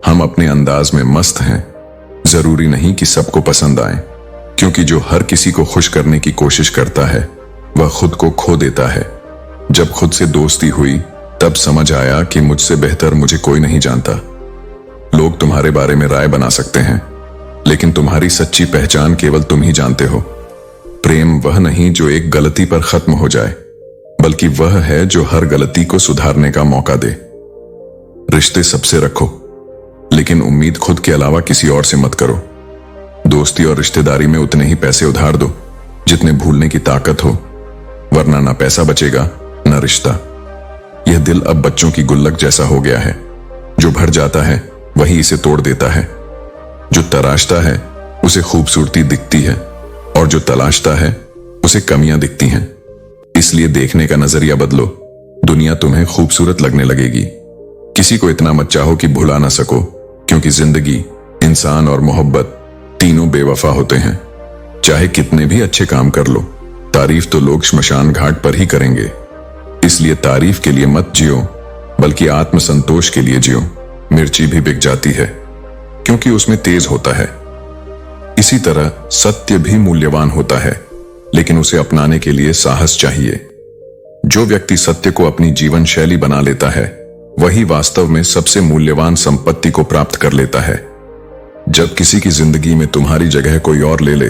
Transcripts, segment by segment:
हम अपने अंदाज में मस्त हैं। जरूरी नहीं कि सबको पसंद आए, क्योंकि जो हर किसी को खुश करने की कोशिश करता है वह खुद को खो देता है। जब खुद से दोस्ती हुई तब समझ आया कि मुझसे बेहतर मुझे कोई नहीं जानता। लोग तुम्हारे बारे में राय बना सकते हैं, लेकिन तुम्हारी सच्ची पहचान केवल तुम ही जानते हो। प्रेम वह नहीं जो एक गलती पर खत्म हो जाए, बल्कि वह है जो हर गलती को सुधारने का मौका दे। रिश्ते सबसे रखो, लेकिन उम्मीद खुद के अलावा किसी और से मत करो। दोस्ती और रिश्तेदारी में उतने ही पैसे उधार दो जितने भूलने की ताकत हो, वरना ना पैसा बचेगा ना रिश्ता। यह दिल अब बच्चों की गुल्लक जैसा हो गया है। जो भर जाता है वही इसे तोड़ देता है। जो तराशता है उसे खूबसूरती दिखती है, और जो तलाशता है उसे कमियां दिखती हैं। इसलिए देखने का नजरिया बदलो, दुनिया तुम्हें खूबसूरत लगने लगेगी। किसी को इतना मत चाहो कि भुला ना सको, क्योंकि जिंदगी, इंसान और मोहब्बत तीनों बेवफा होते हैं। चाहे कितने भी अच्छे काम कर लो, तारीफ तो लोग श्मशान घाट पर ही करेंगे। इसलिए तारीफ के लिए मत जियो, बल्कि आत्मसंतोष के लिए जियो। मिर्ची भी बिक जाती है, क्योंकि उसमें तेज होता है। इसी तरह सत्य भी मूल्यवान होता है, लेकिन उसे अपनाने के लिए साहस चाहिए। जो व्यक्ति सत्य को अपनी जीवन शैली बना लेता है, वही वास्तव में सबसे मूल्यवान संपत्ति को प्राप्त कर लेता है। जब किसी की जिंदगी में तुम्हारी जगह कोई और ले ले,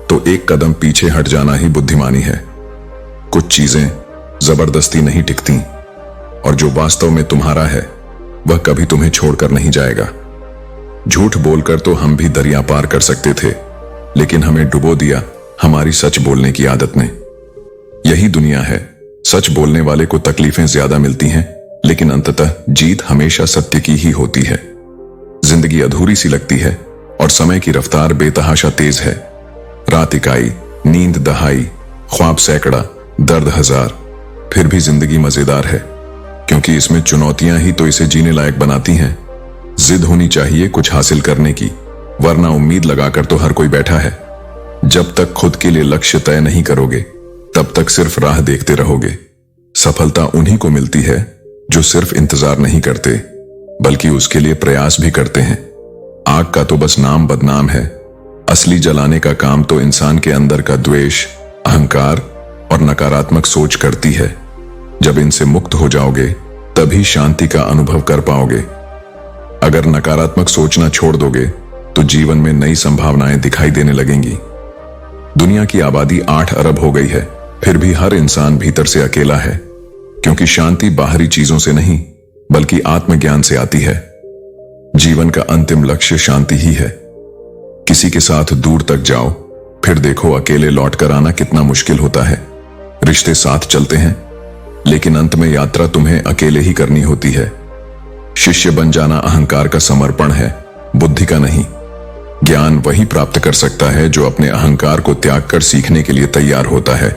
तो एक कदम पीछे हट जाना ही बुद्धिमानी है। कुछ चीजें जबरदस्ती नहीं टिकती, और जो वास्तव में तुम्हारा है वह कभी तुम्हें छोड़कर नहीं जाएगा। झूठ बोलकर तो हम भी दरिया पार कर सकते थे, लेकिन हमें डुबो दिया हमारी सच बोलने की आदत ने। यही दुनिया है, सच बोलने वाले को तकलीफें ज्यादा मिलती हैं, लेकिन अंततः जीत हमेशा सत्य की ही होती है। जिंदगी अधूरी सी लगती है, और समय की रफ्तार बेतहाशा तेज है। रात इकाई, नींद दहाई, ख्वाब सैकड़ा, दर्द हजार, फिर भी जिंदगी मजेदार है, क्योंकि इसमें चुनौतियां ही तो इसे जीने लायक बनाती हैं। जिद होनी चाहिए कुछ हासिल करने की, वरना उम्मीद लगाकर तो हर कोई बैठा है। जब तक खुद के लिए लक्ष्य तय नहीं करोगे, तब तक सिर्फ राह देखते रहोगे। सफलता उन्हीं को मिलती है जो सिर्फ इंतजार नहीं करते, बल्कि उसके लिए प्रयास भी करते हैं। आग का तो बस नाम बदनाम है, असली जलाने का काम तो इंसान के अंदर का द्वेष, अहंकार और नकारात्मक सोच करती है। जब इनसे मुक्त हो जाओगे, तभी शांति का अनुभव कर पाओगे। अगर नकारात्मक सोचना छोड़ दोगे, तो जीवन में नई संभावनाएं दिखाई देने लगेंगी। दुनिया की आबादी 8 अरब हो गई है, फिर भी हर इंसान भीतर से अकेला है, क्योंकि शांति बाहरी चीजों से नहीं, बल्कि आत्मज्ञान से आती है। जीवन का अंतिम लक्ष्य शांति ही है। किसी के साथ दूर तक जाओ, फिर देखो अकेले लौट कर आना कितना मुश्किल होता है। रिश्ते साथ चलते हैं, लेकिन अंत में यात्रा तुम्हें अकेले ही करनी होती है। शिष्य बन जाना अहंकार का समर्पण है, बुद्धि का नहीं। ज्ञान वही प्राप्त कर सकता है जो अपने अहंकार को त्याग कर सीखने के लिए तैयार होता है।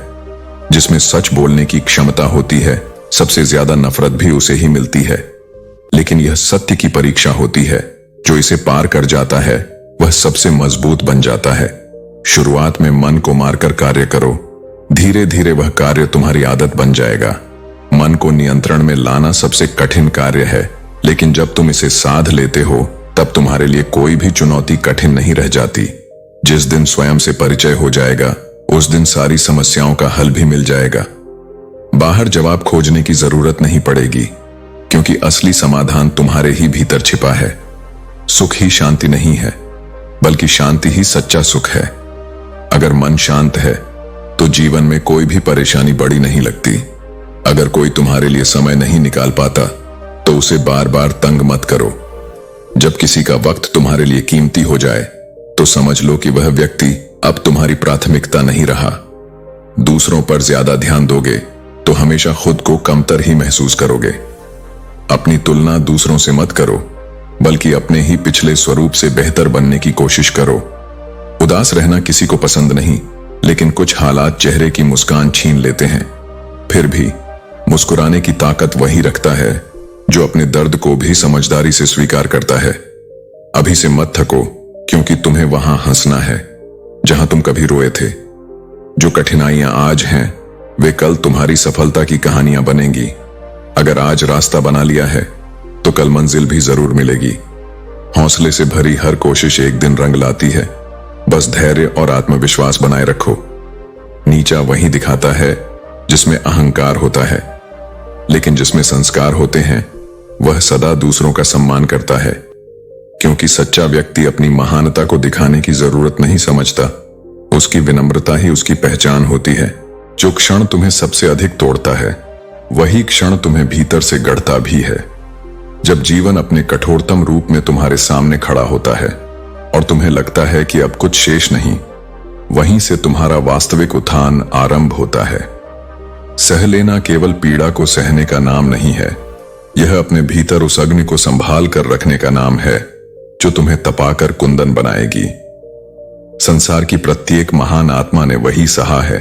जिसमें सच बोलने की क्षमता होती है, सबसे ज्यादा नफरत भी उसे ही मिलती है। लेकिन यह सत्य की परीक्षा होती है, जो इसे पार कर जाता है वह सबसे मजबूत बन जाता है। शुरुआत में मन को मारकर कार्य करो, धीरे धीरे वह कार्य तुम्हारी आदत बन जाएगा। मन को नियंत्रण में लाना सबसे कठिन कार्य है, लेकिन जब तुम इसे साध लेते हो, तब तुम्हारे लिए कोई भी चुनौती कठिन नहीं रह जाती। जिस दिन स्वयं से परिचय हो जाएगा, उस दिन सारी समस्याओं का हल भी मिल जाएगा। बाहर जवाब खोजने की जरूरत नहीं पड़ेगी, क्योंकि असली समाधान तुम्हारे ही भीतर छिपा है। सुख ही शांति नहीं है, बल्कि शांति ही सच्चा सुख है। अगर मन शांत है, तो जीवन में कोई भी परेशानी बड़ी नहीं लगती। अगर कोई तुम्हारे लिए समय नहीं निकाल पाता, तो उसे बार बार तंग मत करो। जब किसी का वक्त तुम्हारे लिए कीमती हो जाए, तो समझ लो कि वह व्यक्ति अब तुम्हारी प्राथमिकता नहीं रहा। दूसरों पर ज्यादा ध्यान दोगे तो हमेशा खुद को कमतर ही महसूस करोगे। अपनी तुलना दूसरों से मत करो, बल्कि अपने ही पिछले स्वरूप से बेहतर बनने की कोशिश करो। उदास रहना किसी को पसंद नहीं, लेकिन कुछ हालात चेहरे की मुस्कान छीन लेते हैं। फिर भी मुस्कुराने की ताकत वही रखता है जो अपने दर्द को भी समझदारी से स्वीकार करता है। अभी से मत थको, क्योंकि तुम्हें वहां हंसना है जहां तुम कभी रोए थे। जो कठिनाइयां आज हैं, वे कल तुम्हारी सफलता की कहानियां बनेंगी। अगर आज रास्ता बना लिया है, तो कल मंजिल भी जरूर मिलेगी। हौसले से भरी हर कोशिश एक दिन रंग लाती है। बस धैर्य और आत्मविश्वास बनाए रखो। नीचा वही दिखाता है जिसमें अहंकार होता है, लेकिन जिसमें संस्कार होते हैं वह सदा दूसरों का सम्मान करता है। क्योंकि सच्चा व्यक्ति अपनी महानता को दिखाने की जरूरत नहीं समझता, उसकी विनम्रता ही उसकी पहचान होती है। जो क्षण तुम्हें सबसे अधिक तोड़ता है वही क्षण तुम्हें भीतर से गढ़ता भी है। जब जीवन अपने कठोरतम रूप में तुम्हारे सामने खड़ा होता है और तुम्हें लगता है कि अब कुछ शेष नहीं, वहीं से तुम्हारा वास्तविक उत्थान आरंभ होता है। सह लेना केवल पीड़ा को सहने का नाम नहीं है, यह अपने भीतर उस अग्नि को संभाल कर रखने का नाम है जो तुम्हें तपाकर कुंदन बनाएगी। संसार की प्रत्येक महान आत्मा ने वही सहा है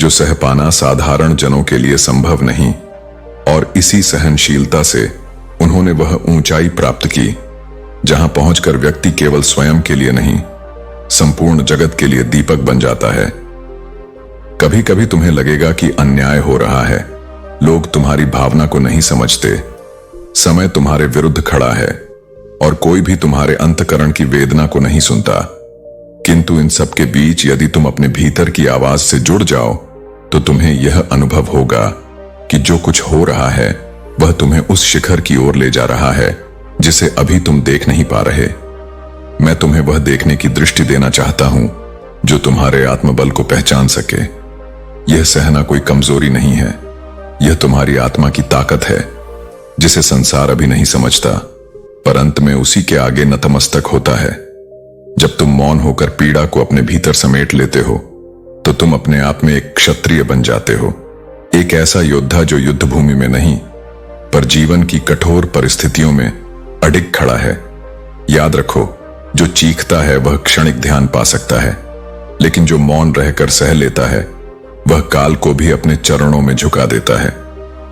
जो सह पाना साधारण जनों के लिए संभव नहीं, और इसी सहनशीलता से उन्होंने वह ऊंचाई प्राप्त की जहां पहुंचकर व्यक्ति केवल स्वयं के लिए नहीं, संपूर्ण जगत के लिए दीपक बन जाता है। कभी कभी तुम्हें लगेगा कि अन्याय हो रहा है, लोग तुम्हारी भावना को नहीं समझते, समय तुम्हारे विरुद्ध खड़ा है और कोई भी तुम्हारे अंतकरण की वेदना को नहीं सुनता। किंतु इन सब के बीच यदि तुम अपने भीतर की आवाज से जुड़ जाओ तो तुम्हें यह अनुभव होगा कि जो कुछ हो रहा है वह तुम्हें उस शिखर की ओर ले जा रहा है जिसे अभी तुम देख नहीं पा रहे। मैं तुम्हें वह देखने की दृष्टि देना चाहता हूं जो तुम्हारे आत्मबल को पहचान सके। यह सहना कोई कमजोरी नहीं है, यह तुम्हारी आत्मा की ताकत है जिसे संसार अभी नहीं समझता, पर अंत में उसी के आगे नतमस्तक होता है। जब तुम मौन होकर पीड़ा को अपने भीतर समेट लेते हो तो तुम अपने आप में एक क्षत्रिय बन जाते हो, एक ऐसा योद्धा जो युद्ध भूमि में नहीं पर जीवन की कठोर परिस्थितियों में अडिग खड़ा है। याद रखो, जो चीखता है वह क्षणिक ध्यान पा सकता है, लेकिन जो मौन रहकर सह लेता है वह काल को भी अपने चरणों में झुका देता है।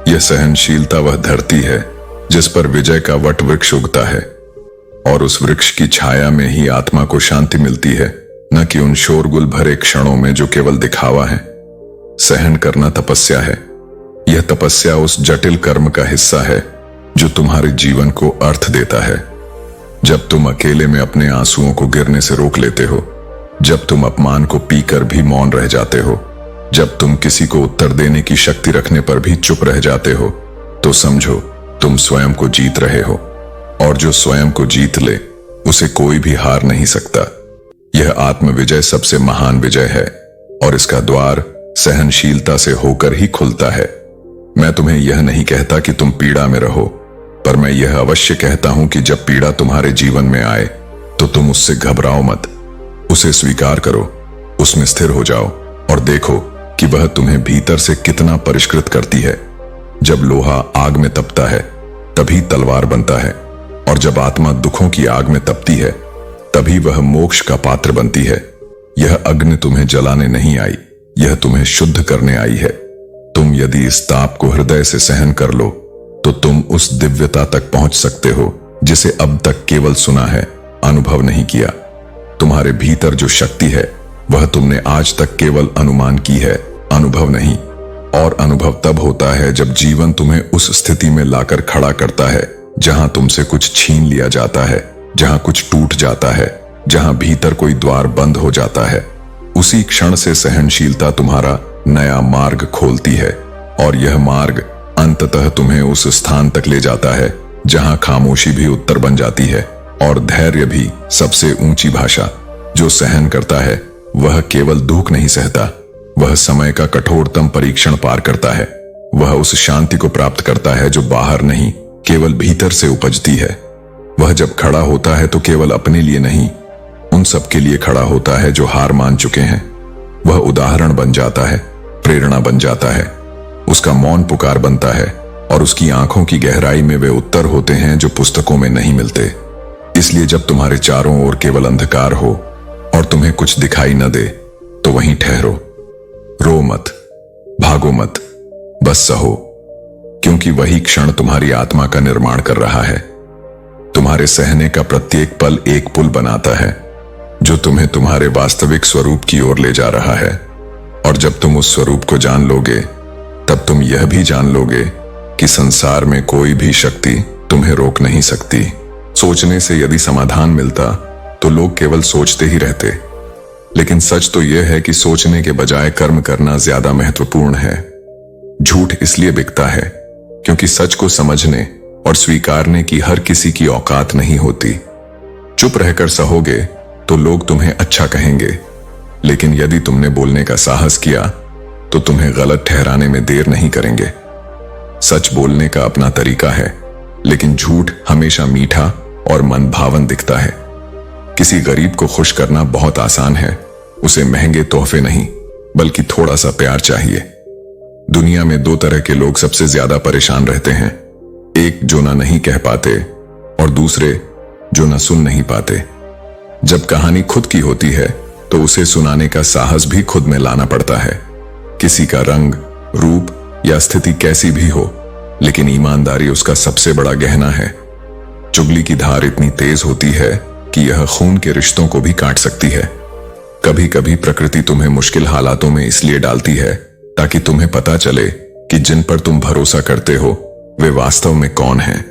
यह सहनशीलता वह धरती है जिस पर विजय का वट वृक्ष उगता है, और उस वृक्ष की छाया में ही आत्मा को शांति मिलती है, न कि उन शोरगुल भरे क्षणों में जो केवल दिखावा है। सहन करना तपस्या है। यह तपस्या उस जटिल कर्म का हिस्सा है जो तुम्हारे जीवन को अर्थ देता है। जब तुम अकेले में अपने आंसुओं को गिरने से रोक लेते हो, जब तुम अपमान को पीकर भी मौन रह जाते हो, जब तुम किसी को उत्तर देने की शक्ति रखने पर भी चुप रह जाते हो, तो समझो तुम स्वयं को जीत रहे हो, और जो स्वयं को जीत ले उसे कोई भी हार नहीं सकता। यह आत्मविजय सबसे महान विजय है और इसका द्वार सहनशीलता से होकर ही खुलता है। मैं तुम्हें यह नहीं कहता कि तुम पीड़ा में रहो, पर मैं यह अवश्य कहता हूं कि जब पीड़ा तुम्हारे जीवन में आए तो तुम उससे घबराओ मत, उसे स्वीकार करो, उसमें स्थिर हो जाओ और देखो कि वह तुम्हें भीतर से कितना परिष्कृत करती है। जब लोहा आग में तपता है तभी तलवार बनता है, और जब आत्मा दुखों की आग में तपती है तभी वह मोक्ष का पात्र बनती है। यह अग्नि तुम्हें जलाने नहीं आई, यह तुम्हें शुद्ध करने आई है। तुम यदि इस ताप को हृदय से सहन कर लो तो तुम उस दिव्यता तक पहुंच सकते हो जिसे अब तक केवल सुना है, अनुभव नहीं किया। तुम्हारे भीतर जो शक्ति है वह तुमने आज तक केवल अनुमान की है, अनुभव नहीं। और अनुभव तब होता है जब जीवन तुम्हें उस स्थिति में लाकर खड़ा करता है जहां तुमसे कुछ छीन लिया जाता है, जहां कुछ टूट जाता है, जहां भीतर कोई द्वार बंद हो जाता है। उसी क्षण से सहनशीलता तुम्हारा नया मार्ग खोलती है, और यह मार्ग अंततः तुम्हें उस स्थान तक ले जाता है जहां खामोशी भी उत्तर बन जाती है और धैर्य भी सबसे ऊंची भाषा। जो सहन करता है वह केवल दुख नहीं सहता, वह समय का कठोरतम परीक्षण पार करता है। वह उस शांति को प्राप्त करता है जो बाहर नहीं, केवल भीतर से उपजती है। वह जब खड़ा होता है तो केवल अपने लिए नहीं, उन सब के लिए खड़ा होता है जो हार मान चुके हैं। वह उदाहरण बन जाता है, प्रेरणा बन जाता है, उसका मौन पुकार बनता है, और उसकी आंखों की गहराई में वे उत्तर होते हैं जो पुस्तकों में नहीं मिलते। इसलिए जब तुम्हारे चारों ओर केवल अंधकार हो और तुम्हें कुछ दिखाई न दे तो वहीं ठहरो। रो मत, भागो मत, बस सहो, क्योंकि वही क्षण तुम्हारी आत्मा का निर्माण कर रहा है। तुम्हारे सहने का प्रत्येक पल एक पुल बनाता है जो तुम्हें तुम्हारे वास्तविक स्वरूप की ओर ले जा रहा है। और जब तुम उस स्वरूप को जान लोगे तब तुम यह भी जान लोगे कि संसार में कोई भी शक्ति तुम्हें रोक नहीं सकती। सोचने से यदि समाधान मिलता तो लोग केवल सोचते ही रहते, लेकिन सच तो यह है कि सोचने के बजाय कर्म करना ज्यादा महत्वपूर्ण है। झूठ इसलिए बिकता है क्योंकि सच को समझने और स्वीकारने की हर किसी की औकात नहीं होती। चुप रहकर सहोगे तो लोग तुम्हें अच्छा कहेंगे, लेकिन यदि तुमने बोलने का साहस किया तो तुम्हें गलत ठहराने में देर नहीं करेंगे। सच बोलने का अपना तरीका है, लेकिन झूठ हमेशा मीठा और मनभावन दिखता है। किसी गरीब को खुश करना बहुत आसान है, उसे महंगे तोहफे नहीं बल्कि थोड़ा सा प्यार चाहिए। दुनिया में दो तरह के लोग सबसे ज्यादा परेशान रहते हैं, एक जो ना नहीं कह पाते और दूसरे जो ना सुन नहीं पाते। जब कहानी खुद की होती है तो उसे सुनाने का साहस भी खुद में लाना पड़ता है। किसी का रंग, रूप या स्थिति कैसी भी हो, लेकिन ईमानदारी उसका सबसे बड़ा गहना है। चुगली की धार इतनी तेज होती है कि यह खून के रिश्तों को भी काट सकती है। कभी कभी प्रकृति तुम्हें मुश्किल हालातों में इसलिए डालती है ताकि तुम्हें पता चले कि जिन पर तुम भरोसा करते हो वे वास्तव में कौन हैं।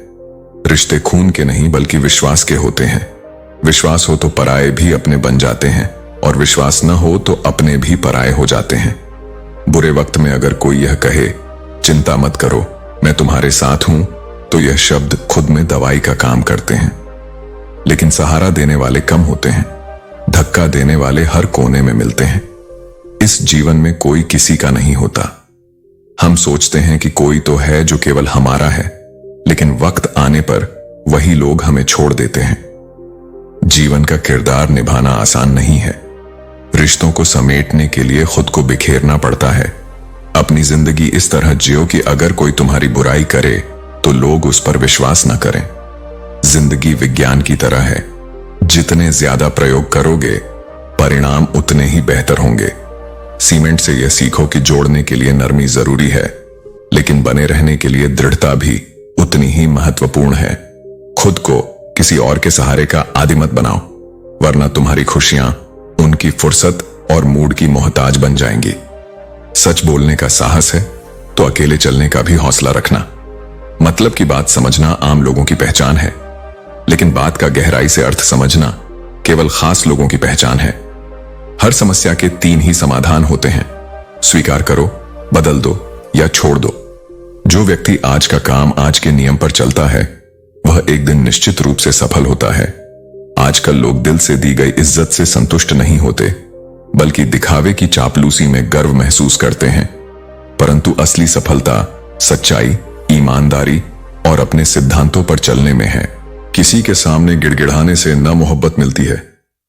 रिश्ते खून के नहीं बल्कि विश्वास के होते हैं। विश्वास हो तो पराये भी अपने बन जाते हैं और विश्वास न हो तो अपने भी पराये हो जाते हैं। बुरे वक्त में अगर कोई यह कहे चिंता मत करो मैं तुम्हारे साथ हूं, तो यह शब्द खुद में दवाई का काम करते हैं। लेकिन सहारा देने वाले कम होते हैं, धक्का देने वाले हर कोने में मिलते हैं। इस जीवन में कोई किसी का नहीं होता। हम सोचते हैं कि कोई तो है जो केवल हमारा है, लेकिन वक्त आने पर वही लोग हमें छोड़ देते हैं। जीवन का किरदार निभाना आसान नहीं है। रिश्तों को समेटने के लिए खुद को बिखेरना पड़ता है। अपनी जिंदगी इस तरह जियो कि अगर कोई तुम्हारी बुराई करे तो लोग उस पर विश्वास न करें। जिंदगी विज्ञान की तरह है, जितने ज्यादा प्रयोग करोगे परिणाम उतने ही बेहतर होंगे। सीमेंट से यह सीखो कि जोड़ने के लिए नरमी जरूरी है, लेकिन बने रहने के लिए दृढ़ता भी उतनी ही महत्वपूर्ण है। खुद को किसी और के सहारे का आदी मत बनाओ, वरना तुम्हारी खुशियां उनकी फुर्सत और मूड की मोहताज बन जाएंगी। सच बोलने का साहस है तो अकेले चलने का भी हौसला रखना। मतलब की बात समझना आम लोगों की पहचान है, लेकिन बात का गहराई से अर्थ समझना केवल खास लोगों की पहचान है। हर समस्या के तीन ही समाधान होते हैं, स्वीकार करो, बदल दो या छोड़ दो। जो व्यक्ति आज का काम आज के नियम पर चलता है वह एक दिन निश्चित रूप से सफल होता है। आजकल लोग दिल से दी गई इज्जत से संतुष्ट नहीं होते, बल्कि दिखावे की चापलूसी में गर्व महसूस करते हैं। परंतु असली सफलता सच्चाई, ईमानदारी और अपने सिद्धांतों पर चलने में है। किसी के सामने गिड़गिड़ाने से न मोहब्बत मिलती है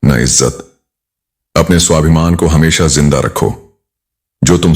न इज्जत। अपने स्वाभिमान को हमेशा जिंदा रखो। जो तुम